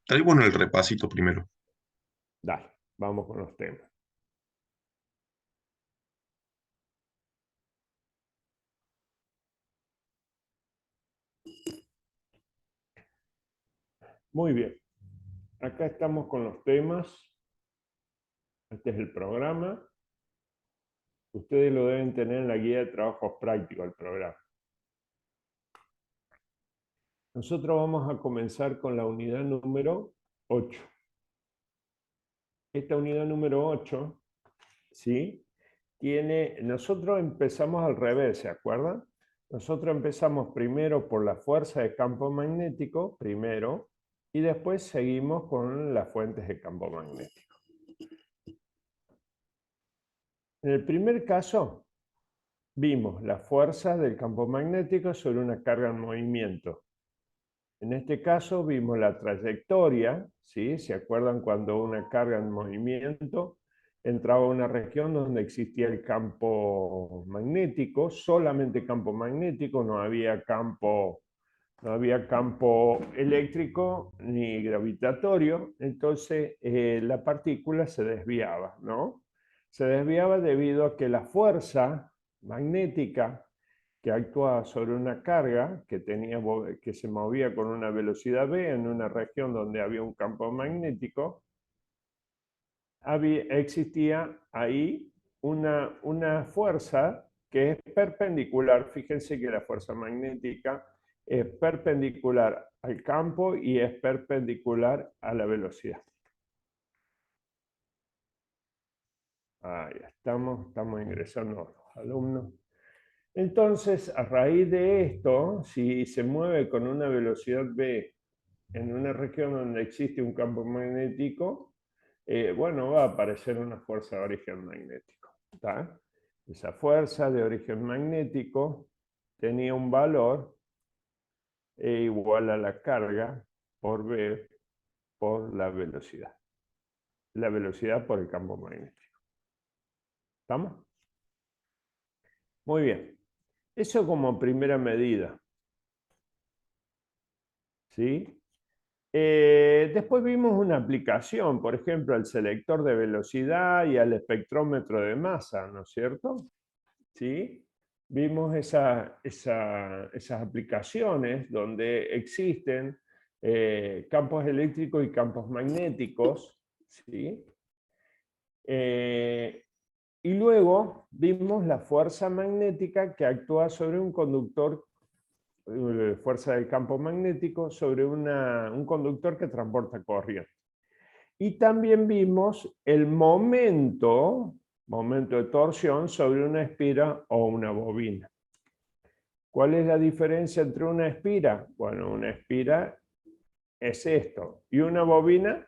Estaría bueno el repasito primero. Dale, vamos con los temas. Muy bien, acá estamos con los temas. Este es el programa. Ustedes lo deben tener en la guía de trabajos prácticos, el programa. Nosotros vamos a comenzar con la unidad número 8. Esta unidad número 8, ¿sí? Nosotros empezamos al revés, ¿se acuerdan? Nosotros empezamos primero por la fuerza de campo magnético, primero, y después seguimos con las fuentes de campo magnético. En el primer caso, vimos la fuerza del campo magnético sobre una carga en movimiento. En este caso vimos la trayectoria, ¿sí? ¿Se acuerdan cuando una carga en movimiento entraba a una región donde existía el campo magnético, solamente campo magnético, no había campo eléctrico ni gravitatorio, entonces la partícula se desviaba, ¿no? Se desviaba debido a que la fuerza magnética que actuaba sobre una carga que se movía con una velocidad v en una región donde había un campo magnético, existía ahí una fuerza que es perpendicular. Fíjense que la fuerza magnética es perpendicular al campo y es perpendicular a la velocidad. Ahí estamos ingresando los alumnos. Entonces, a raíz de esto, si se mueve con una velocidad v en una región donde existe un campo magnético, bueno, va a aparecer una fuerza de origen magnético. ¿Tá? Esa fuerza de origen magnético tenía un valor igual a la carga por v por la velocidad. La velocidad por el campo magnético. ¿Estamos? Muy bien. Eso como primera medida. ¿Sí? Después vimos una aplicación, por ejemplo, al selector de velocidad y al espectrómetro de masa, ¿no es cierto? ¿Sí? Vimos esas aplicaciones donde existen campos eléctricos y campos magnéticos, ¿sí? Y luego vimos la fuerza magnética que actúa sobre un conductor, fuerza del campo magnético sobre un conductor que transporta corriente. Y también vimos el momento de torsión sobre una espira o una bobina. ¿Cuál es la diferencia entre una espira? Bueno, una espira es esto, y una bobina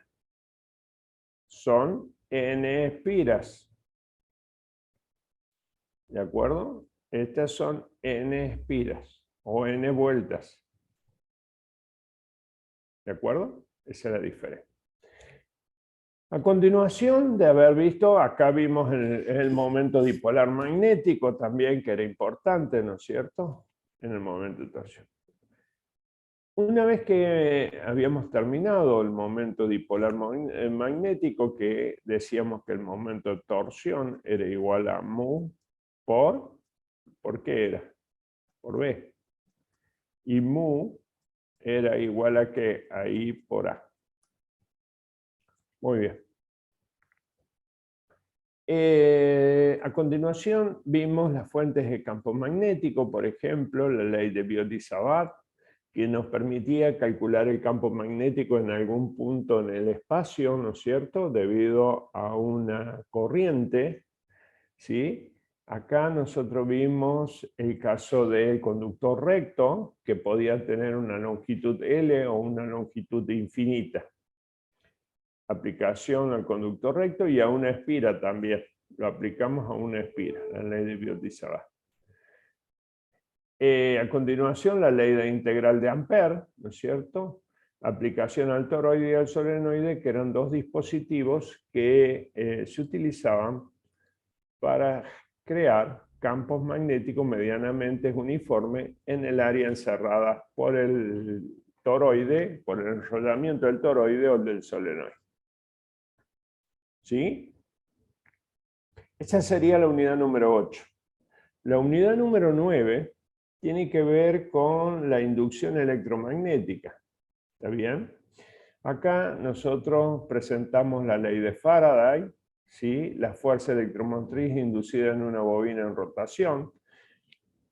son n espiras. ¿De acuerdo? Estas son n espiras o n vueltas. ¿De acuerdo? Esa es la diferencia. A continuación de haber visto, acá vimos el momento dipolar magnético también, que era importante, ¿no es cierto? En el momento de torsión. Una vez que habíamos terminado el momento dipolar magnético, que decíamos que el momento de torsión era igual a mu ¿por qué era? Por B. Y mu era igual a que a I por A. Muy bien. A continuación vimos las fuentes de campo magnético, por ejemplo, la ley de Biot-Savart, que nos permitía calcular el campo magnético en algún punto en el espacio, ¿no es cierto?, debido a una corriente, ¿sí? Acá nosotros vimos el caso del conductor recto, que podía tener una longitud L o una longitud infinita. Aplicación al conductor recto y a una espira también. Lo aplicamos a una espira, la ley de Biot-Savart. A continuación, la ley de integral de Ampère, ¿no es cierto? Aplicación al toroide y al solenoide, que eran dos dispositivos que se utilizaban para crear campos magnéticos medianamente uniformes en el área encerrada por el toroide, por el enrollamiento del toroide o el del solenoide. ¿Sí? Esa sería la unidad número 8. La unidad número 9 tiene que ver con la inducción electromagnética. ¿Está bien? Acá nosotros presentamos la ley de Faraday, ¿sí? La fuerza electromotriz inducida en una bobina en rotación.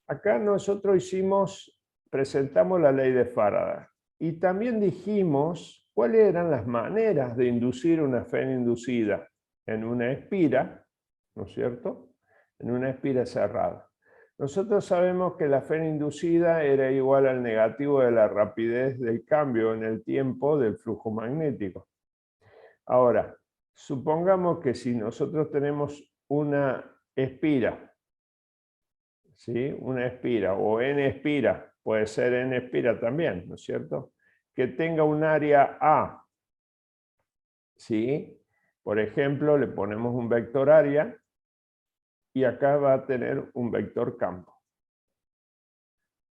Acá nosotros presentamos la ley de Faraday y también dijimos cuáles eran las maneras de inducir una FEN inducida en una espira, ¿no es cierto? En una espira cerrada. Nosotros sabemos que la FEN inducida era igual al negativo de la rapidez del cambio en el tiempo del flujo magnético. Ahora, supongamos que si nosotros tenemos una espira, ¿sí? Una espira o N espira, puede ser N espira también, ¿no es cierto? Que tenga un área A, ¿sí? Por ejemplo, le ponemos un vector área y acá va a tener un vector campo.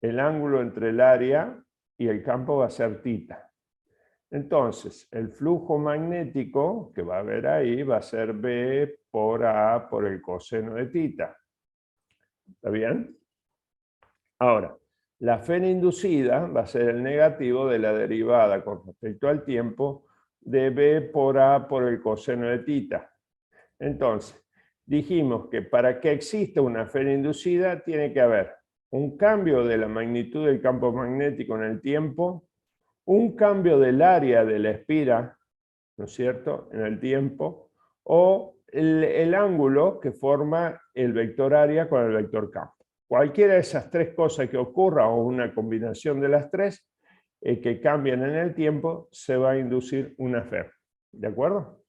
El ángulo entre el área y el campo va a ser θ. Entonces, el flujo magnético que va a haber ahí va a ser B por A por el coseno de θ. ¿Está bien? Ahora, la FEN inducida va a ser el negativo de la derivada con respecto al tiempo de B por A por el coseno de θ. Entonces, dijimos que para que exista una FEN inducida tiene que haber un cambio de la magnitud del campo magnético en el tiempo, un cambio del área de la espira, ¿no es cierto?, en el tiempo, o el ángulo que forma el vector área con el vector campo. Cualquiera de esas tres cosas que ocurra, o una combinación de las tres, que cambien en el tiempo, se va a inducir una FEN. ¿De acuerdo?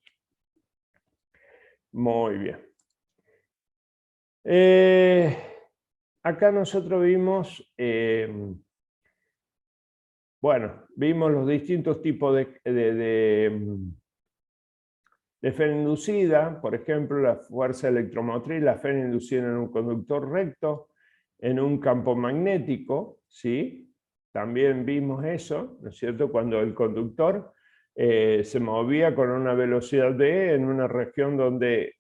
Muy bien. Acá nosotros vimos, vimos los distintos tipos de FEN inducida, por ejemplo, la fuerza electromotriz, la FEN inducida en un conductor recto, en un campo magnético, ¿sí? También vimos eso, ¿no es cierto?, cuando el conductor se movía con una velocidad v en una región donde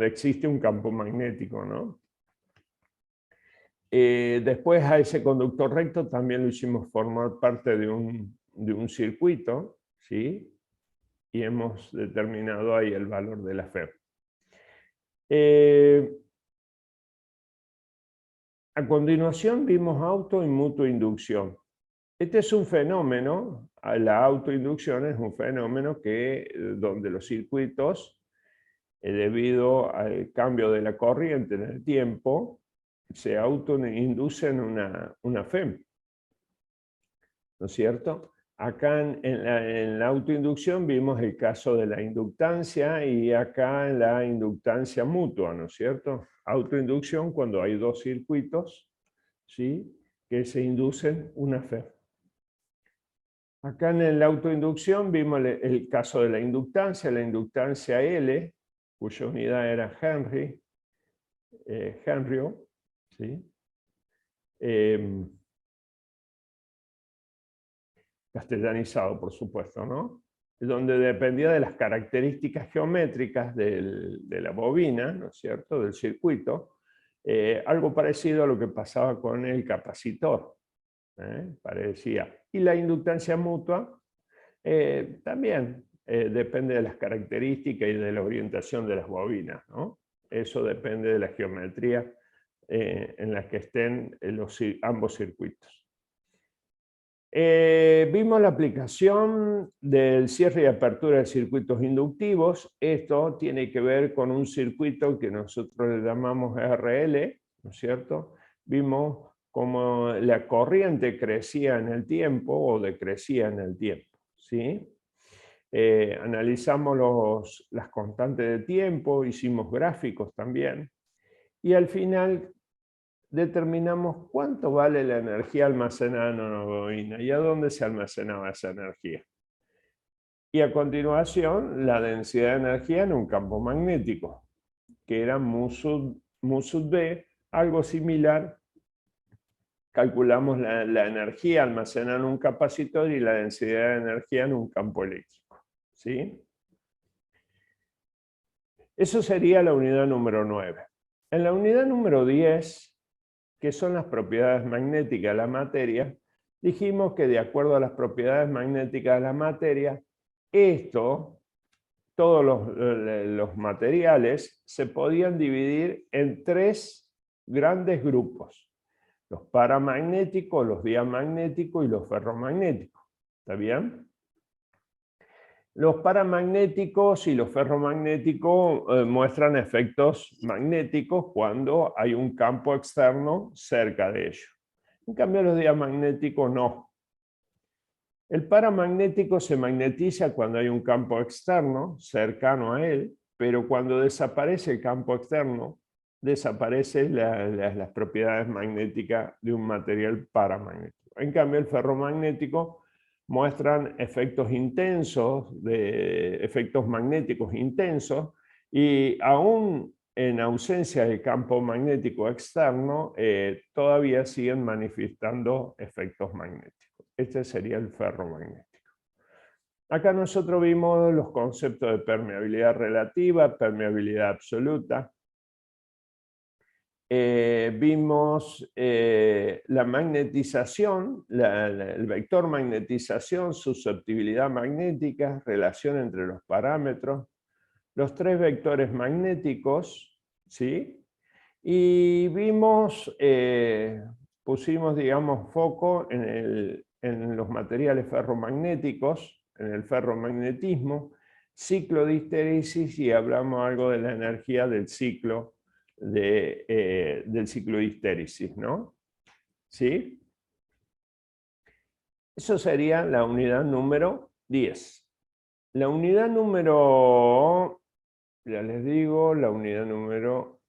existe un campo magnético, ¿no? Después a ese conductor recto también lo hicimos formar parte de un circuito, ¿sí? Y hemos determinado ahí el valor de la FEN. A continuación vimos auto y mutua inducción. Este es un fenómeno, la autoinducción es un fenómeno donde los circuitos, debido al cambio de la corriente en el tiempo, se autoinducen una FEN, ¿no es cierto? Acá en la autoinducción vimos el caso de la inductancia y acá en la inductancia mutua, ¿no es cierto? Autoinducción cuando hay dos circuitos, ¿sí?, que se inducen una FEN. Acá en la autoinducción vimos el caso de la inductancia L, cuya unidad era Henry, ¿sí? Castellanizado, por supuesto, ¿no? Donde dependía de las características geométricas de la bobina, ¿no es cierto?, del circuito, algo parecido a lo que pasaba con el capacitor, parecía. Y la inductancia mutua también depende de las características y de la orientación de las bobinas, ¿no? Eso depende de la geometría en la que estén ambos circuitos. Vimos la aplicación del cierre y apertura de circuitos inductivos. Esto tiene que ver con un circuito que nosotros le llamamos RL, ¿no es cierto? Vimos cómo la corriente crecía en el tiempo o decrecía en el tiempo, ¿sí? Analizamos las constantes de tiempo, hicimos gráficos también, y al final determinamos cuánto vale la energía almacenada en una bobina y a dónde se almacenaba esa energía. Y a continuación, la densidad de energía en un campo magnético, que era mu sub B, algo similar, calculamos la energía almacenada en un capacitor y la densidad de energía en un campo eléctrico. ¿Sí? Eso sería la unidad número 9. En la unidad número 10, que son las propiedades magnéticas de la materia, dijimos que de acuerdo a las propiedades magnéticas de la materia, todos los materiales se podían dividir en 3 grandes grupos: los paramagnéticos, los diamagnéticos y los ferromagnéticos. ¿Está bien? Los paramagnéticos y los ferromagnéticos muestran efectos magnéticos cuando hay un campo externo cerca de ellos. En cambio, los diamagnéticos no. El paramagnético se magnetiza cuando hay un campo externo cercano a él, pero cuando desaparece el campo externo, desaparecen las propiedades magnéticas de un material paramagnético. En cambio, el ferromagnético muestran efectos intensos, efectos magnéticos intensos, y aún en ausencia del campo magnético externo, todavía siguen manifestando efectos magnéticos. Este sería el ferromagnético. Acá nosotros vimos los conceptos de permeabilidad relativa, permeabilidad absoluta. Vimos la magnetización, el vector magnetización, susceptibilidad magnética, relación entre los parámetros, los 3 vectores magnéticos, ¿sí? Y vimos, pusimos, digamos, foco en los materiales ferromagnéticos, en el ferromagnetismo, ciclo de histéresis, y hablamos algo de la energía del ciclo del ciclo de histéresis, ¿no? ¿Sí? Eso sería la unidad número 10. La unidad número, ya les digo, la unidad número,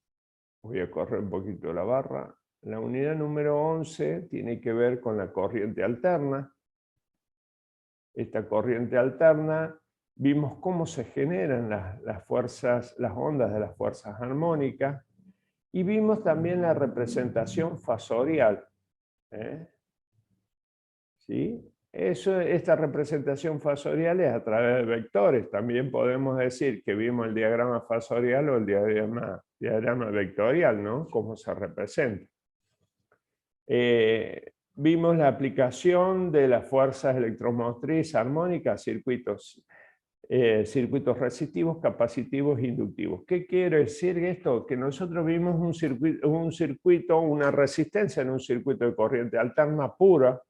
voy a correr un poquito la barra, la unidad número 11 tiene que ver con la corriente alterna. Esta corriente alterna, vimos cómo se generan las fuerzas, las ondas de las fuerzas armónicas, y vimos también la representación fasorial. ¿Sí? Esta representación fasorial es a través de vectores. También podemos decir que vimos el diagrama fasorial o el diagrama vectorial, ¿no? Cómo se representa. Vimos la aplicación de las fuerzas electromotrices armónicas, circuitos resistivos, capacitivos e inductivos. ¿Qué quiere decir esto? Que nosotros vimos un circuito, una resistencia en un circuito de corriente alterna pura,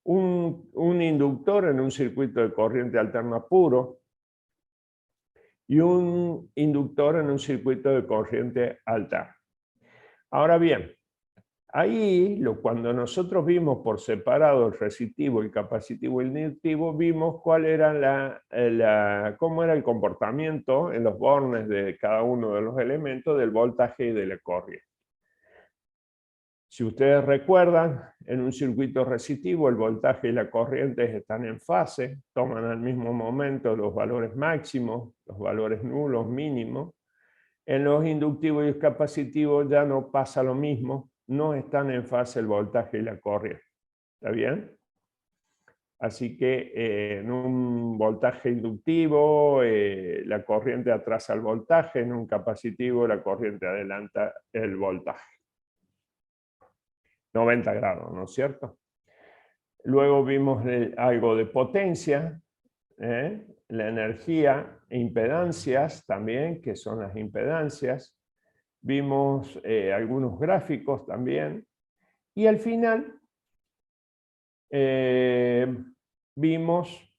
un inductor en un circuito de corriente alterna puro y un inductor en un circuito de corriente alterna. Ahora bien, ahí, cuando nosotros vimos por separado el resistivo, el capacitivo y el inductivo, vimos cuál era cómo era el comportamiento en los bornes de cada uno de los elementos del voltaje y de la corriente. Si ustedes recuerdan, en un circuito resistivo el voltaje y la corriente están en fase, toman al mismo momento los valores máximos, los valores nulos, mínimos. En los inductivos y capacitivos ya no pasa lo mismo, no están en fase el voltaje y la corriente. ¿Está bien? Así que en un voltaje inductivo la corriente atrasa el voltaje, en un capacitivo la corriente adelanta el voltaje. 90 grados, ¿no es cierto? Luego vimos algo de potencia, la energía, impedancias también, que son las impedancias. Vimos algunos gráficos también. Y al final vimos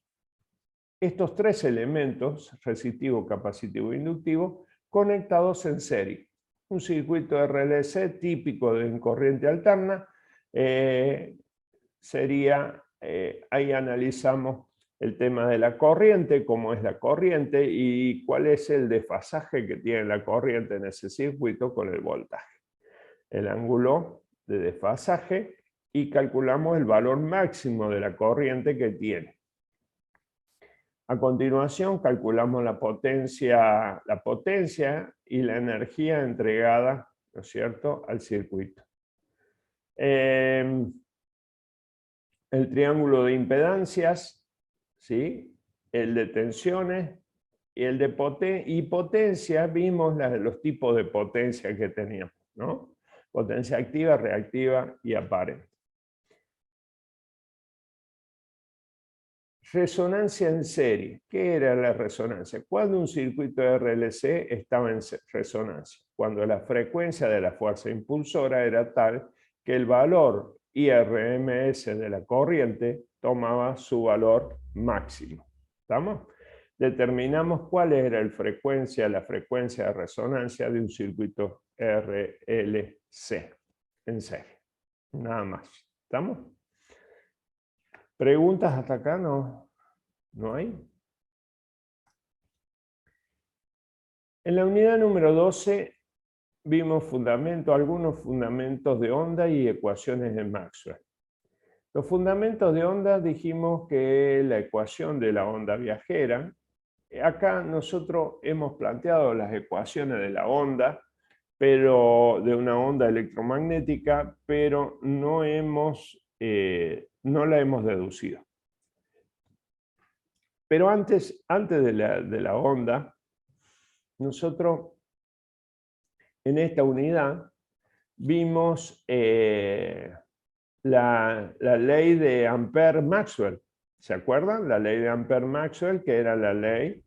estos 3 elementos, resistivo, capacitivo e inductivo, conectados en serie. Un circuito RLC típico de corriente alterna sería, ahí analizamos el tema de la corriente, cómo es la corriente y cuál es el desfasaje que tiene la corriente en ese circuito con el voltaje. El ángulo de desfasaje, y calculamos el valor máximo de la corriente que tiene. A continuación calculamos la potencia y la energía entregada, ¿no es cierto?, al circuito. El triángulo de impedancias, ¿sí? El de tensiones y el de potencia. Vimos los tipos de potencia que teníamos, ¿no? Potencia activa, reactiva y aparente. Resonancia en serie. ¿Qué era la resonancia? Cuando un circuito RLC estaba en resonancia, cuando la frecuencia de la fuerza impulsora era tal que el valor IRMS de la corriente tomaba su valor máximo. ¿Estamos? Determinamos cuál era la frecuencia de resonancia de un circuito RLC en serie. Nada más. ¿Estamos? ¿Preguntas hasta acá? ¿No hay? En la unidad número 12 vimos algunos fundamentos de onda y ecuaciones de Maxwell. Los fundamentos de onda dijimos que la ecuación de la onda viajera. Acá nosotros hemos planteado las ecuaciones de la onda, pero de una onda electromagnética, pero no la hemos deducido. Pero antes de la onda, nosotros en esta unidad vimos la ley de Ampère-Maxwell. ¿Se acuerdan? La ley de Ampère-Maxwell, que era la ley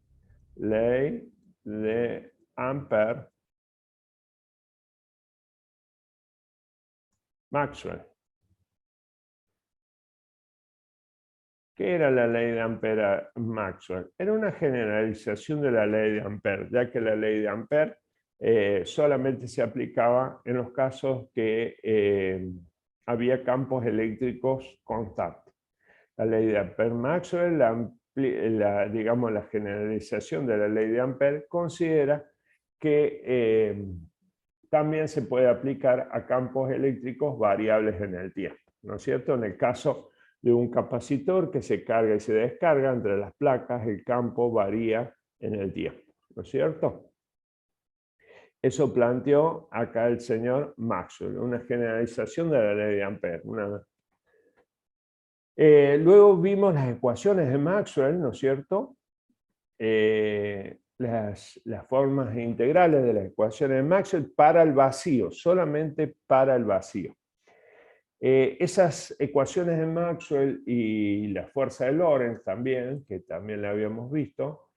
de Ampère-Maxwell. ¿Qué era la ley de Ampère-Maxwell? Era una generalización de la ley de Ampère, ya que la ley de Ampère solamente se aplicaba en los casos que había campos eléctricos constantes. La ley de Ampère-Maxwell, digamos, la generalización de la ley de Ampère, considera que también se puede aplicar a campos eléctricos variables en el tiempo, ¿no es cierto? En el caso de un capacitor que se carga y se descarga entre las placas, el campo varía en el tiempo, ¿no es cierto? Eso planteó acá el señor Maxwell, una generalización de la ley de Ampère. Luego vimos las ecuaciones de Maxwell, ¿no es cierto? Las formas integrales de las ecuaciones de Maxwell para el vacío, solamente para el vacío. Esas ecuaciones de Maxwell y la fuerza de Lorentz también, que también la habíamos visto,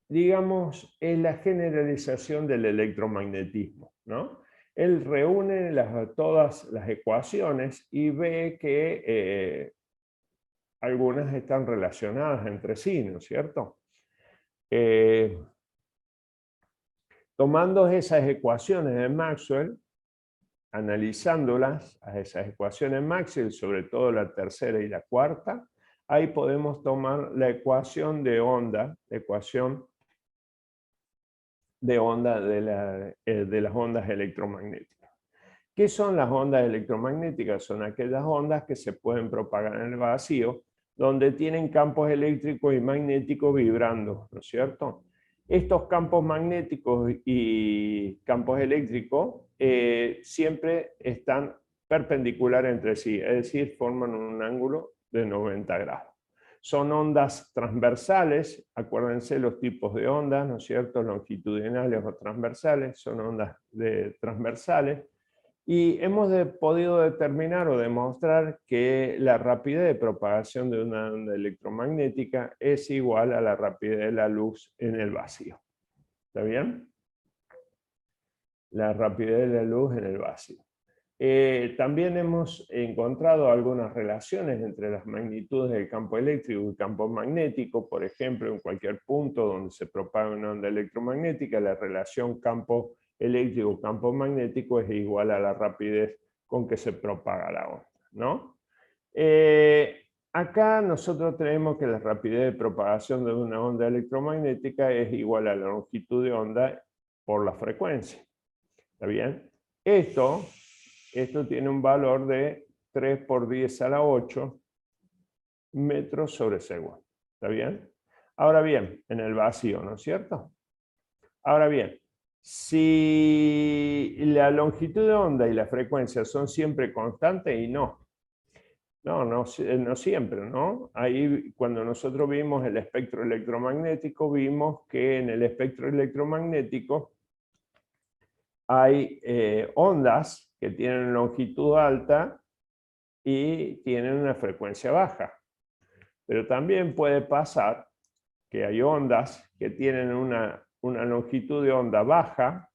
digamos, es la generalización del electromagnetismo, ¿no? Él reúne todas las ecuaciones y ve que algunas están relacionadas entre sí, ¿no es cierto? Tomando esas ecuaciones de Maxwell, analizándolas, a esas ecuaciones Maxwell, sobre todo la tercera y la cuarta, ahí podemos tomar la ecuación de onda, de las ondas electromagnéticas. ¿Qué son las ondas electromagnéticas? Son aquellas ondas que se pueden propagar en el vacío, donde tienen campos eléctricos y magnéticos vibrando, ¿no es cierto? Estos campos magnéticos y campos eléctricos siempre están perpendiculares entre sí, es decir, forman un ángulo de 90 grados. Son ondas transversales, acuérdense los tipos de ondas, ¿no es cierto? Longitudinales o transversales, son ondas transversales. Y hemos podido determinar o demostrar que la rapidez de propagación de una onda electromagnética es igual a la rapidez de la luz en el vacío. ¿Está bien? La rapidez de la luz en el vacío. También hemos encontrado algunas relaciones entre las magnitudes del campo eléctrico y el campo magnético. Por ejemplo, en cualquier punto donde se propaga una onda electromagnética, la relación campo eléctrico, campo magnético es igual a la rapidez con que se propaga la onda, ¿no? Acá nosotros tenemos que la rapidez de propagación de una onda electromagnética es igual a la longitud de onda por la frecuencia. ¿Está bien? Esto tiene un valor de 3 por 10 a la 8 metros sobre segundo. ¿Está bien? Ahora bien, en el vacío, ¿no es cierto? Ahora bien, Si la longitud de onda y la frecuencia son siempre constantes, y no. No siempre, ¿no? Ahí, cuando nosotros vimos el espectro electromagnético, vimos que en el espectro electromagnético hay ondas que tienen longitud alta y tienen una frecuencia baja. Pero también puede pasar que hay ondas que tienen una longitud de onda baja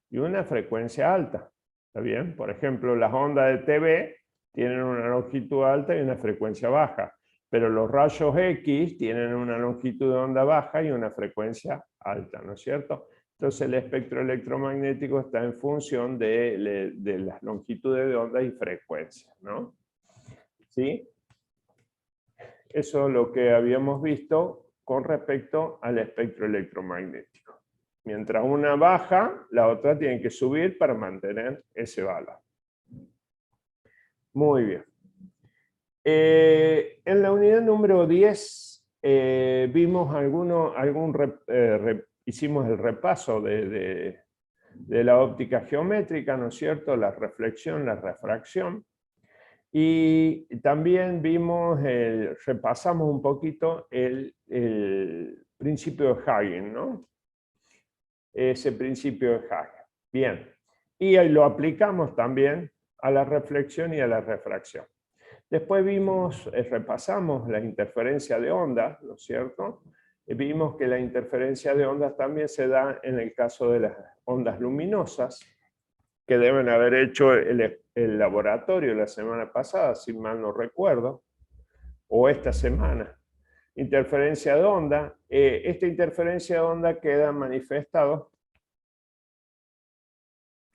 y una frecuencia alta. ¿Está bien? Por ejemplo, las ondas de TV tienen una longitud alta y una frecuencia baja, pero los rayos X tienen una longitud de onda baja y una frecuencia alta, ¿no es cierto? Entonces el espectro electromagnético está en función de las longitudes de onda y frecuencia, ¿no? ¿Sí? Eso es lo que habíamos visto con respecto al espectro electromagnético. Mientras una baja, la otra tiene que subir para mantener ese valor. Muy bien. En la unidad número 10 vimos hicimos el repaso de la óptica geométrica, ¿no es cierto? La reflexión, la refracción. Y también repasamos un poquito el principio de Hagen, ¿no? Ese principio de Hagen. Bien. Y ahí lo aplicamos también a la reflexión y a la refracción. Después repasamos la interferencia de ondas, ¿no es cierto? Vimos que la interferencia de ondas también se da en el caso de las ondas luminosas, que deben haber hecho el laboratorio la semana pasada, si mal no recuerdo, o esta semana. Interferencia de onda. Esta interferencia de onda queda manifestado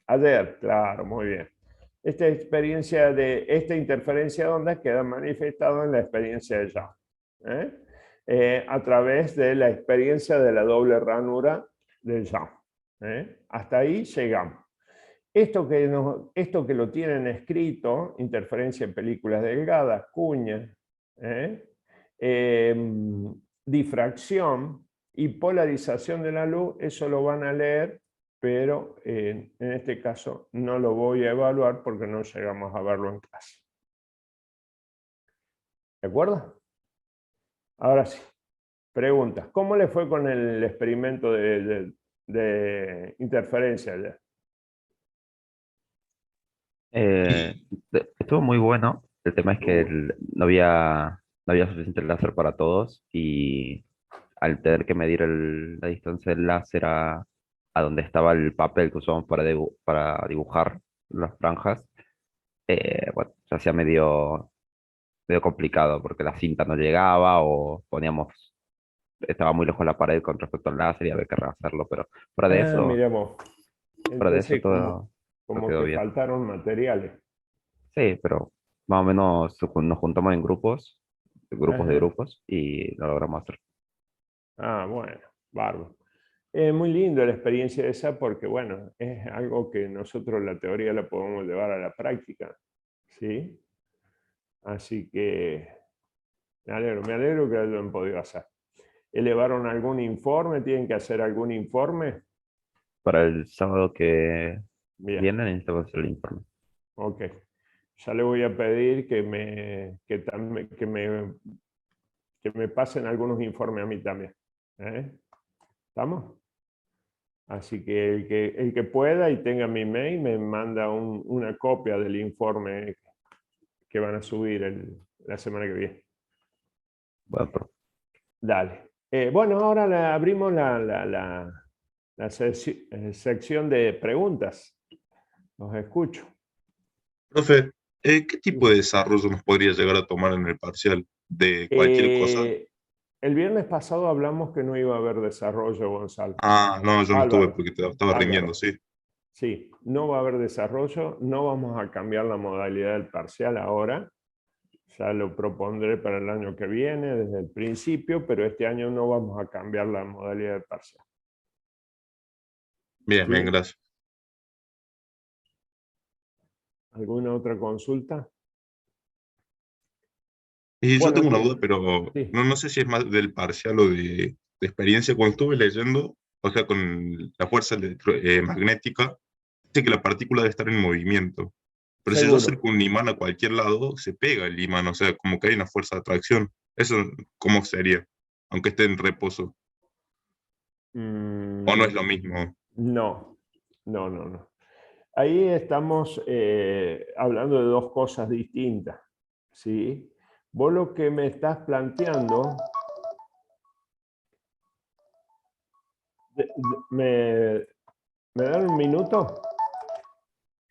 ayer, claro, muy bien. Esta interferencia de onda queda manifestado en la experiencia de Young, a través de la experiencia de la doble ranura de Young. Hasta ahí llegamos. Esto que lo tienen escrito, interferencia en películas delgadas, cuña, difracción y polarización de la luz, eso lo van a leer, pero en este caso no lo voy a evaluar porque no llegamos a verlo en clase. ¿De acuerdo? Ahora sí, preguntas. ¿Cómo le fue con el experimento de interferencia ayer? Estuvo muy bueno. El tema es que no había suficiente láser para todos y al tener que medir la distancia del láser a donde estaba el papel que usamos para dibujar las franjas, bueno, se hacía medio complicado porque la cinta no llegaba o estaba muy lejos de la pared con respecto al láser y había que rehacerlo, pero fuera de eso, Miramos. fuera de eso Entonces, todo como quedó que bien. faltaron materiales. Sí, pero más o menos nos juntamos en grupos de Ajá. grupos, y lo logramos hacer. Bueno, bárbaro. Es muy lindo la experiencia esa porque, bueno, es algo que nosotros la teoría la podemos llevar a la práctica, ¿sí? Así que me alegro que lo hayan podido hacer. ¿Elevaron algún informe? ¿Tienen que hacer algún informe? Para el sábado que Bien, viene necesitamos hacer el informe. ok. Ya le voy a pedir que me pasen algunos informes a mí también. ¿Estamos? Así que el que pueda y tenga mi mail me manda una copia del informe que van a subir la semana que viene. Bueno, pero Dale. Bueno, ahora abrimos la sección de preguntas. Los escucho. Profe, ¿qué tipo de desarrollo nos podría llegar a tomar en el parcial? ¿De cualquier cosa? Eh, el viernes pasado hablamos que no iba a haber desarrollo, Gonzalo. Ah, no, yo no estuve Álvaro, porque estaba rindiendo, Álvaro. sí. Sí, no va a haber desarrollo, no vamos a cambiar la modalidad del parcial ahora. Ya lo propondré para el año que viene desde el principio, pero este año no vamos a cambiar la modalidad del parcial. Bien, bien, ¿Sí? gracias. ¿Alguna otra consulta? Y yo Bueno, tengo una duda, pero sí. no sé si es más del parcial o de experiencia. Cuando estuve leyendo, O sea, con la fuerza magnética, dice que la partícula debe estar en movimiento. Pero si yo Seguro. acerco un imán a cualquier lado, se pega el imán, o sea, como que hay una fuerza de atracción. Eso, ¿cómo sería? Aunque esté en reposo. O no es Mm, lo mismo. no, no. Ahí estamos hablando de dos cosas distintas, ¿sí? Vos lo que me estás planteando, ¿me dan un minuto?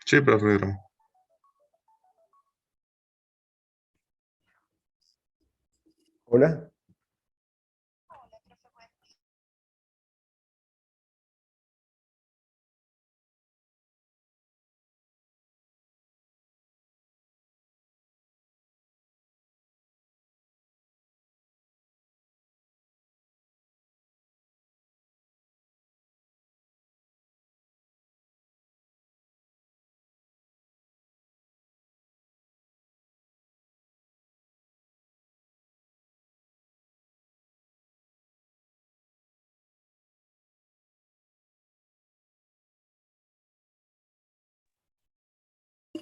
Sí, perfecto. Hola.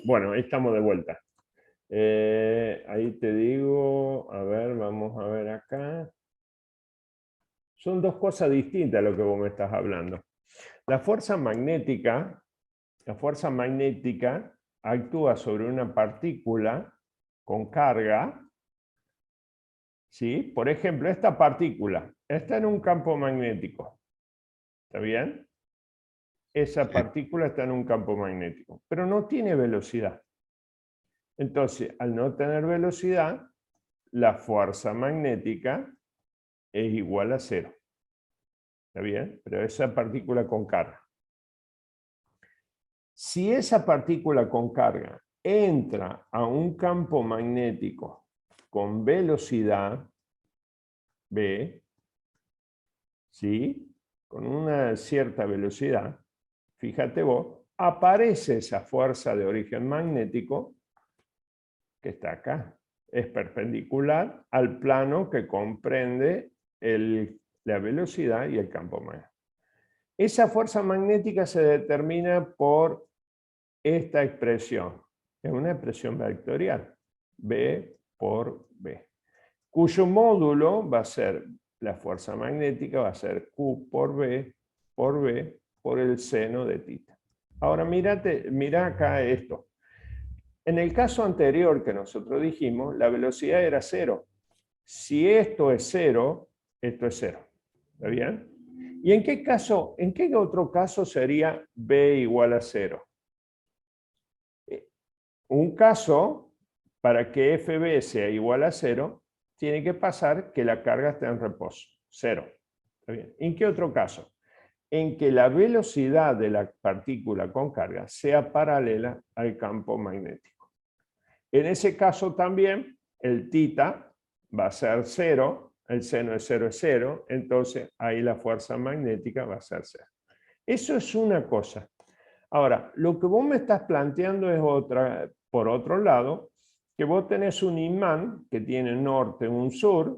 Bueno, ahí estamos de vuelta. Ahí te digo, a ver, vamos a ver acá. Son dos cosas distintas lo que vos me estás hablando. La fuerza magnética actúa sobre una partícula con carga, ¿sí? Por ejemplo, esta partícula está en un campo magnético, ¿está bien? Esa Sí. partícula está en un campo magnético, pero no tiene velocidad. Entonces, al no tener velocidad, la fuerza magnética es igual a cero. ¿Está bien? Pero esa partícula con carga. Si esa partícula con carga entra a un campo magnético con velocidad v, ¿sí? Con una cierta velocidad, fíjate vos, aparece esa fuerza de origen magnético que está acá. Es perpendicular al plano que comprende la velocidad y el campo magnético. Esa fuerza magnética se determina por esta expresión. Es una expresión vectorial, B por B, cuyo módulo va a ser, la fuerza magnética va a ser Q por B por el seno de θ. Ahora mira acá esto. En el caso anterior que nosotros dijimos, la velocidad era cero. Si esto es cero, esto es cero. ¿Está bien? ¿Y en qué otro caso sería B igual a cero? Un caso, para que FB sea igual a cero, tiene que pasar que la carga esté en reposo, cero. ¿Está bien? ¿En qué otro caso? En que la velocidad de la partícula con carga sea paralela al campo magnético. En ese caso también el θ va a ser cero, el seno de cero es cero, entonces ahí la fuerza magnética va a ser cero. Eso es una cosa. Ahora, lo que vos me estás planteando es otra, por otro lado, que vos tenés un imán que tiene norte, un sur,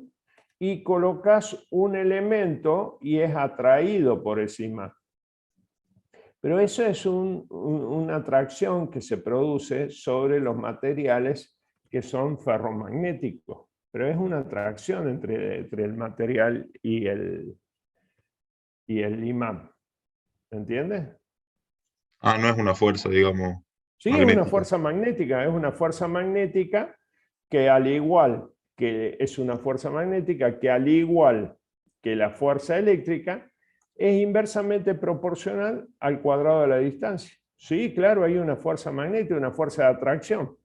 y colocas un elemento y es atraído por ese imán. Pero eso es una atracción que se produce sobre los materiales que son ferromagnéticos. Pero es una atracción entre el material y el imán. ¿Entiendes? Ah, no es una fuerza, digamos, Sí, es magnética. es una fuerza magnética que al igual que es una fuerza magnética que al igual que la fuerza eléctrica es inversamente proporcional al cuadrado de la distancia. Sí, claro, hay una fuerza magnética, una fuerza de atracción.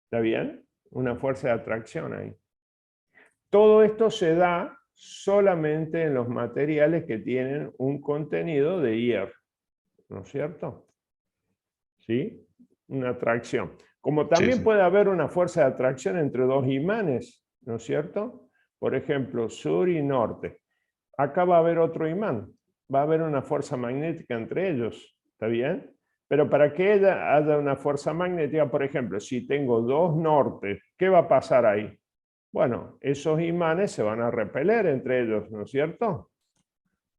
¿Está bien? Una fuerza de atracción ahí. Todo esto se da solamente en los materiales que tienen un contenido de hierro, ¿no es cierto? ¿Sí? Una atracción. Como Sí, también sí. puede haber una fuerza de atracción entre dos imanes, ¿no es cierto? Por ejemplo, sur y norte. Acá va a haber otro imán, va a haber una fuerza magnética entre ellos, ¿está bien? Pero para que haya una fuerza magnética, por ejemplo, si tengo dos nortes, ¿qué va a pasar ahí? Bueno, esos imanes se van a repeler entre ellos, ¿no es cierto?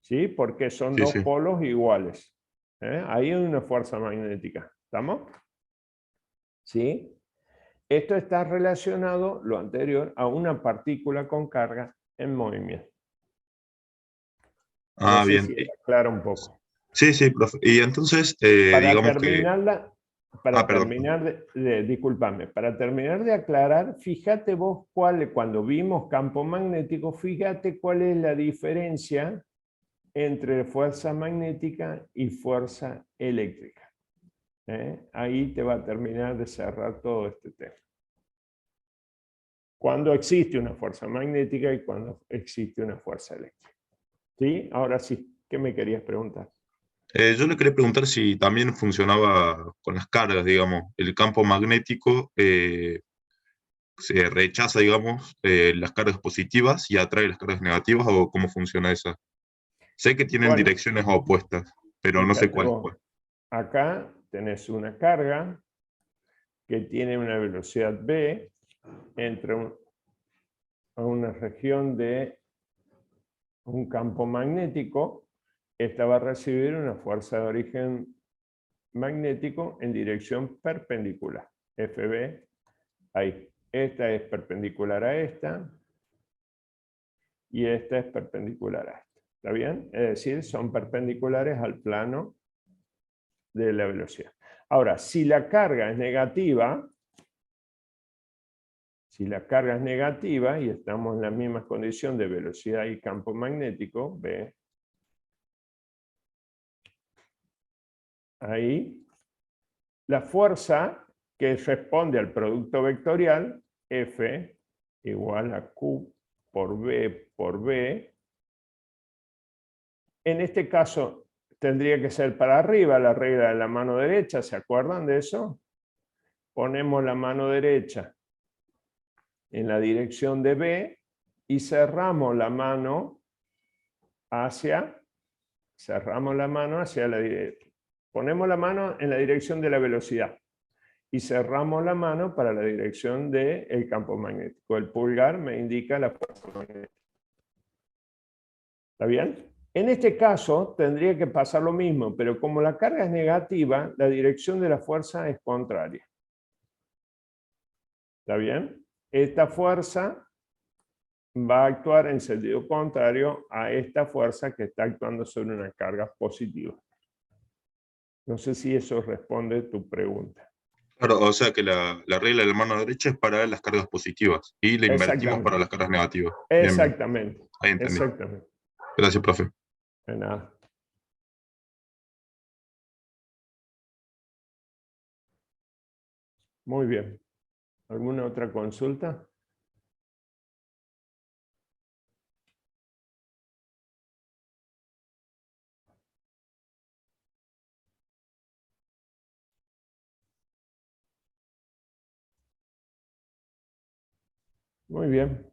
¿sí? Porque son Sí, dos sí. polos iguales. Ahí hay una fuerza magnética. ¿Estamos? ¿Sí? Esto está relacionado, lo anterior, a una partícula con carga en movimiento. No Ah, sé bien. si está claro un poco. Sí, sí, profe. Y entonces, Para digamos que... terminarla, Ah, para perdón. terminar discúlpame, para terminar de aclarar, fíjate vos cuando vimos campo magnético, fíjate cuál es la diferencia entre fuerza magnética y fuerza eléctrica. Ahí te va a terminar de cerrar todo este tema. Cuando existe una fuerza magnética y cuando existe una fuerza eléctrica. ¿Sí? Ahora sí, ¿qué me querías preguntar? Yo le quería preguntar si también funcionaba con las cargas, digamos. El campo magnético se rechaza, digamos, las cargas positivas y atrae las cargas negativas, o cómo funciona esa. Sé que tienen Bueno, direcciones opuestas, pero no sé fíjate cuál es vos, cuál. acá tenés una carga que tiene una velocidad v entre a una región de un campo magnético. Esta va a recibir una fuerza de origen magnético en dirección perpendicular. FB, ahí. Esta es perpendicular a esta y esta es perpendicular a esta. ¿Está bien? Es decir, son perpendiculares al plano de la velocidad. Ahora, si la carga es negativa, y estamos en la misma condición de velocidad y campo magnético, ve, ahí, la fuerza que responde al producto vectorial, F igual a Q por B, en este caso tendría que ser para arriba, la regla de la mano derecha, ¿se acuerdan de eso? Ponemos la mano derecha en la dirección de B y cerramos la mano hacia la derecha. Ponemos la mano en la dirección de la velocidad y cerramos la mano para la dirección del campo magnético. El pulgar me indica la fuerza magnética. ¿Está bien? En este caso tendría que pasar lo mismo, pero como la carga es negativa, la dirección de la fuerza es contraria. ¿Está bien? Esta fuerza va a actuar en sentido contrario a esta fuerza que está actuando sobre una carga positiva. No sé si eso responde a tu pregunta. Claro, o sea que la regla de la mano derecha es para las cargas positivas y la invertimos para Exactamente, las cargas negativas. Bien, bien. exactamente, Ahí entendí. exactamente. Gracias, profe. De nada. Muy bien. ¿Alguna otra consulta? Muy bien.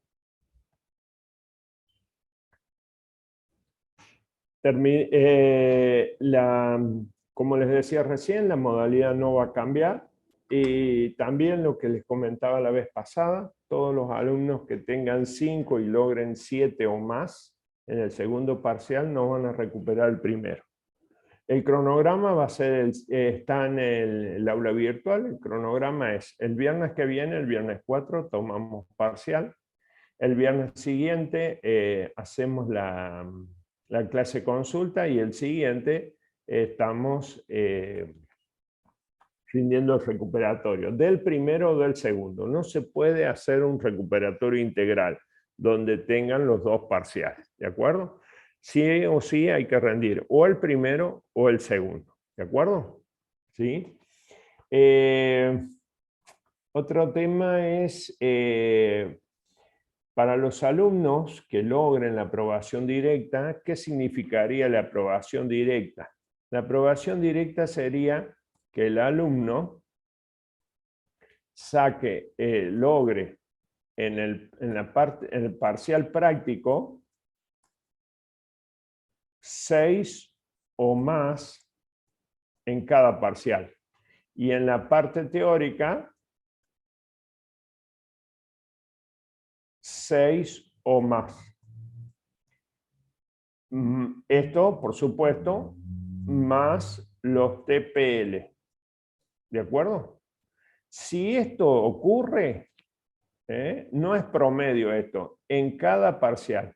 Como les decía recién, la modalidad no va a cambiar. Y también lo que les comentaba la vez pasada, todos los alumnos que tengan 5 y logren 7 o más en el segundo parcial no van a recuperar el primero. El cronograma va a ser, está en el aula virtual. El cronograma es el viernes que viene, el viernes 4, tomamos parcial. El viernes siguiente hacemos la clase consulta y el siguiente estamos rindiendo el recuperatorio del primero o del segundo. No se puede hacer un recuperatorio integral donde tengan los dos parciales, ¿de acuerdo? Sí o sí hay que rendir o el primero o el segundo, ¿de acuerdo? ¿Sí? Otro tema es para los alumnos que logren la aprobación directa. ¿Qué significaría la aprobación directa? La aprobación directa sería que el alumno logre en el parcial práctico 6 o más en cada parcial. Y en la parte teórica, 6 o más. Esto, por supuesto, más los TPL. ¿De acuerdo? Si esto ocurre, no es promedio esto, en cada parcial.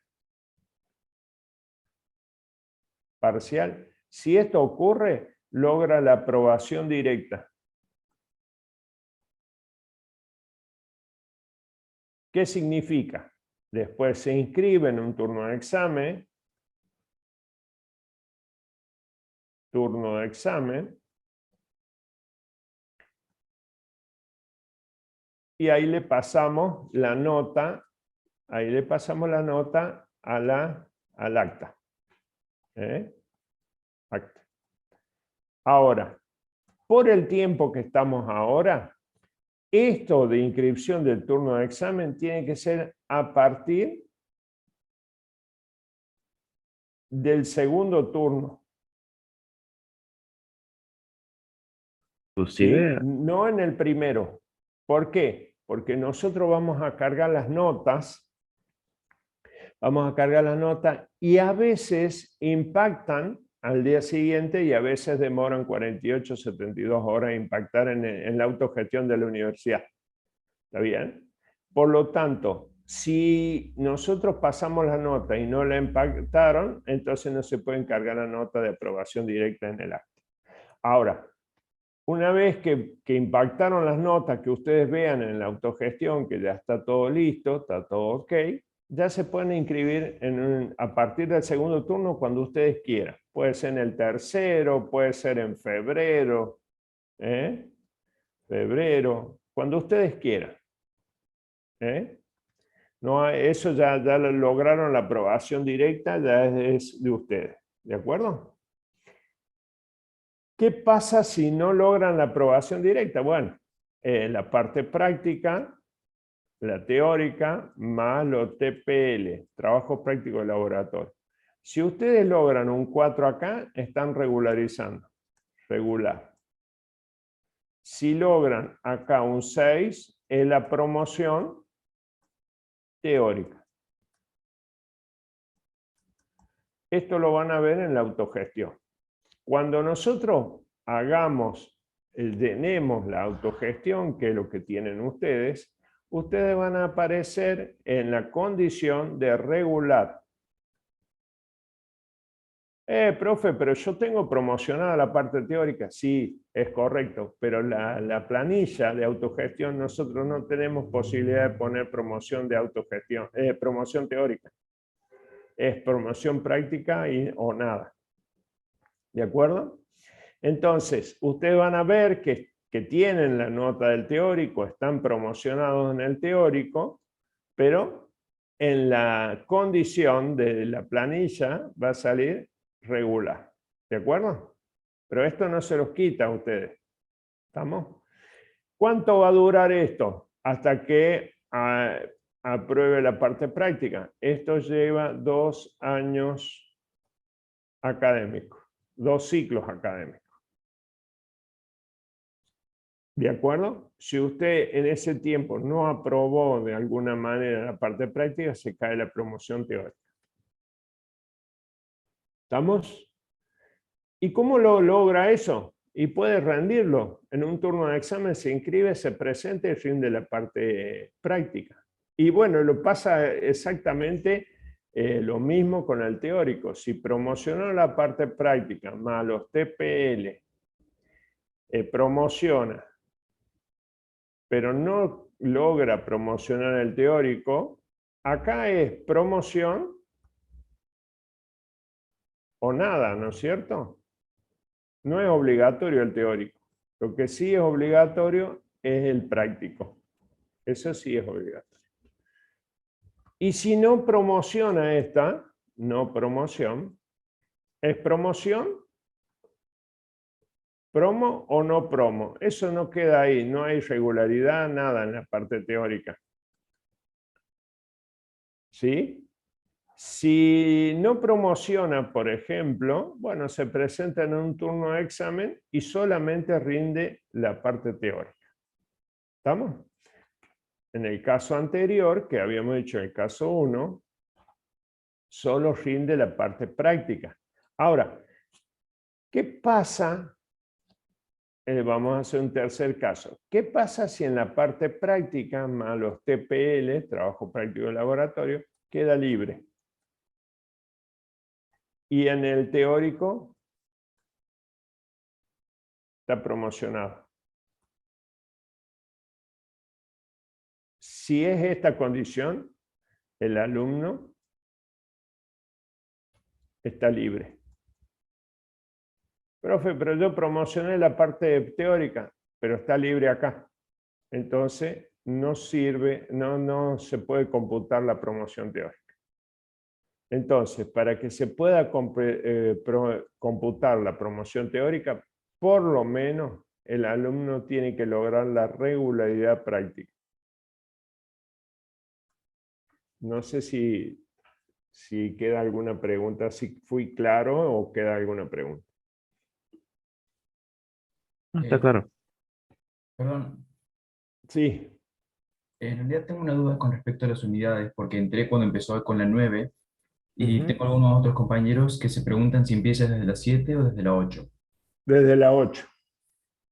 Si esto ocurre, logra la aprobación directa. ¿Qué significa? Después se inscribe en un turno de examen. Y ahí le pasamos la nota, al acta. Acta. Ahora, por el tiempo que estamos ahora, esto de inscripción del turno de examen tiene que ser a partir del segundo turno. Inclusive, ¿Sí? No en el primero. ¿Por qué? Porque nosotros vamos a cargar las notas, y a veces impactan al día siguiente y a veces demoran 48, 72 horas a impactar en la autogestión de la universidad. ¿Está bien? Por lo tanto, si nosotros pasamos la nota y no la impactaron, entonces no se puede encargar la nota de aprobación directa en el acta. Ahora, una vez que impactaron las notas, que ustedes vean en la autogestión que ya está todo listo, está todo ok, ya se pueden inscribir a partir del segundo turno cuando ustedes quieran. Puede ser en el tercero, puede ser en febrero, cuando ustedes quieran. No, eso ya lograron la aprobación directa, ya es de ustedes. ¿De acuerdo? ¿Qué pasa si no logran la aprobación directa? Bueno, la parte práctica, la teórica, más los TPL, trabajo práctico de laboratorio. Si ustedes logran un 4 acá, están regularizando. Regular. Si logran acá un 6, es la promoción teórica. Esto lo van a ver en la autogestión. Cuando nosotros tenemos la autogestión, que es lo que tienen ustedes, ustedes van a aparecer en la condición de regular. Profe, pero yo tengo promocionada la parte teórica. Sí, es correcto, pero la planilla de autogestión nosotros no tenemos posibilidad de poner promoción de autogestión, promoción teórica. Es promoción práctica o nada. ¿De acuerdo? Entonces, ustedes van a ver que tienen la nota del teórico, están promocionados en el teórico, pero en la condición de la planilla va a salir regular. ¿De acuerdo? Pero esto no se los quita a ustedes. ¿Estamos? ¿Cuánto va a durar esto? Hasta que apruebe la parte práctica. Esto lleva 2 años académicos, 2 ciclos académicos. ¿De acuerdo? Si usted en ese tiempo no aprobó de alguna manera la parte práctica, se cae la promoción teórica. ¿Estamos? ¿Y cómo lo logra eso? Y puede rendirlo. En un turno de examen se inscribe, se presenta y rinde la parte práctica. Y bueno, lo pasa exactamente lo mismo con el teórico. Si promocionó la parte práctica más los TPL, promociona, pero no logra promocionar el teórico, acá es promoción o nada, ¿no es cierto? No es obligatorio el teórico. Lo que sí es obligatorio es el práctico. Eso sí es obligatorio. Y si no promociona esta, no promoción, ¿es promoción? ¿Promo o no promo? Eso no queda ahí, no hay regularidad, nada en la parte teórica. ¿Sí? Si no promociona, por ejemplo, bueno, se presenta en un turno de examen y solamente rinde la parte teórica. ¿Estamos? En el caso anterior, que habíamos dicho el caso 1, solo rinde la parte práctica. Ahora, ¿qué pasa? Vamos a hacer un tercer caso. ¿Qué pasa si en la parte práctica, más los TPL, trabajo práctico de laboratorio, queda libre? Y en el teórico está promocionado. Si es esta condición, el alumno está libre. Profe, pero yo promocioné la parte teórica, pero está libre acá. Entonces, no sirve, no se puede computar la promoción teórica. Entonces, para que se pueda computar la promoción teórica, por lo menos el alumno tiene que lograr la regularidad práctica. No sé si queda alguna pregunta, si fui claro o queda alguna pregunta. Está claro. Perdón, Sí. en realidad tengo una duda con respecto a las unidades, porque entré cuando empezó con la 9 y Ujú. tengo algunos otros compañeros que se preguntan si empieza desde la 7 o desde la 8. Desde la 8.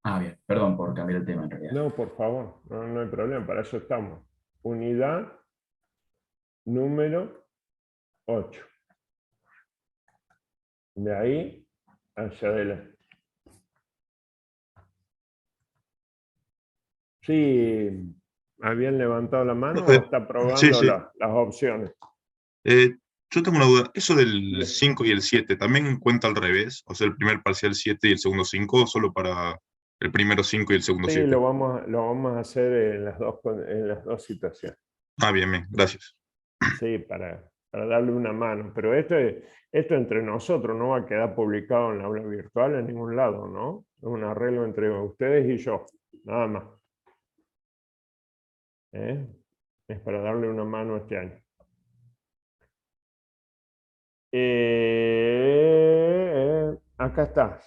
Ah, bien, perdón por cambiar el tema en realidad. No, por favor, no hay problema, para eso estamos. Unidad número 8. De ahí hacia adelante. Sí, ¿habían levantado la mano o Profe, está sí, probando sí. las opciones? Yo tengo una duda. ¿Eso del 5 y el 7 también cuenta al revés? O sea, el primer parcial 7 y el segundo 5, ¿o solo para el primero 5 y el segundo Sí, 7? lo vamos a hacer en las dos situaciones. Ah, bien, bien, gracias. Sí, para darle una mano. Pero esto entre nosotros no va a quedar publicado en la aula virtual en ningún lado, ¿no? Es un arreglo entre ustedes y yo, nada más. ¿Eh? Es para darle una mano este año. Acá está.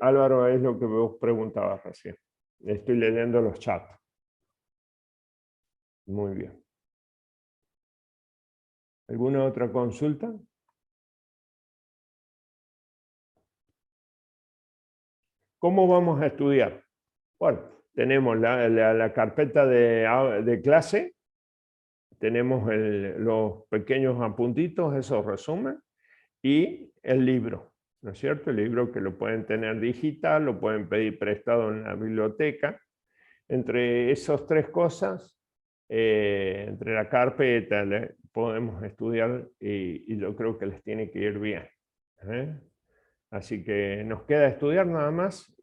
Álvaro, es lo que vos preguntabas recién. Estoy leyendo los chats. Muy bien. ¿Alguna otra consulta? ¿Cómo vamos a estudiar? Bueno, tenemos la carpeta de clase, tenemos los pequeños apuntitos, esos resumen, y el libro, ¿no es cierto? El libro que lo pueden tener digital, lo pueden pedir prestado en la biblioteca. Entre esas tres cosas, entre la carpeta, podemos estudiar y yo creo que les tiene que ir bien. Así que nos queda estudiar nada más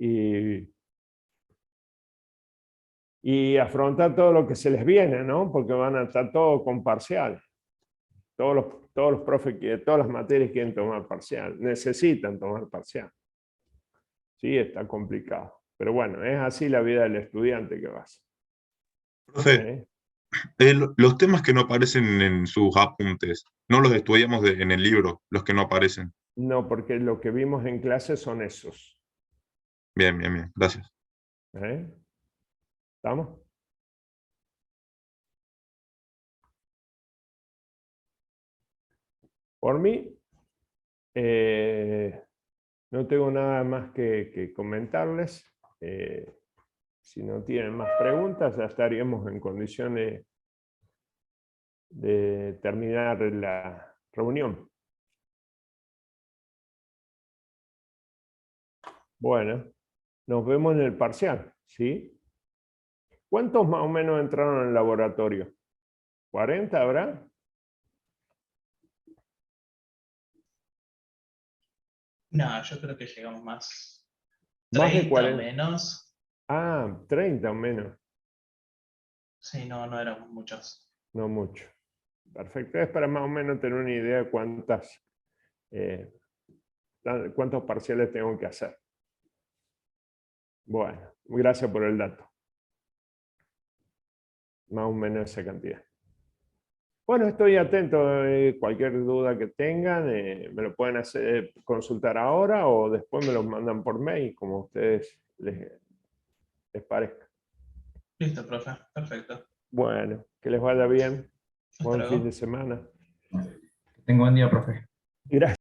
y afrontar todo lo que se les viene, ¿no? Porque van a estar todos con parcial. Todos los profes, todas las materias quieren tomar parcial, necesitan tomar parcial. Sí, está complicado. Pero bueno, es así la vida del estudiante que vas. Profe, los temas que no aparecen en sus apuntes, no los estudiamos en el libro, los que no aparecen. No, porque lo que vimos en clase son esos. Bien, bien, bien, gracias. ¿Estamos? Por mí, no tengo nada más que comentarles. Si no tienen más preguntas, ya estaríamos en condiciones de terminar la reunión. Bueno, nos vemos en el parcial, ¿sí? ¿Cuántos más o menos entraron en el laboratorio? ¿40 habrá? No, yo creo que llegamos más. Más de 30 o 40. menos. Ah, 30 o menos. Sí, no éramos muchos. No mucho. Perfecto. Es para más o menos tener una idea de cuántos parciales tengo que hacer. Bueno, gracias por el dato. Más o menos esa cantidad. Bueno, estoy atento. Cualquier duda que tengan, me lo pueden consultar ahora o después me lo mandan por mail, como a ustedes les parezca. Listo, profe. Perfecto. Bueno, que les vaya bien. Hasta Buen fin luego. de semana. Tengo buen día, profe. Gracias.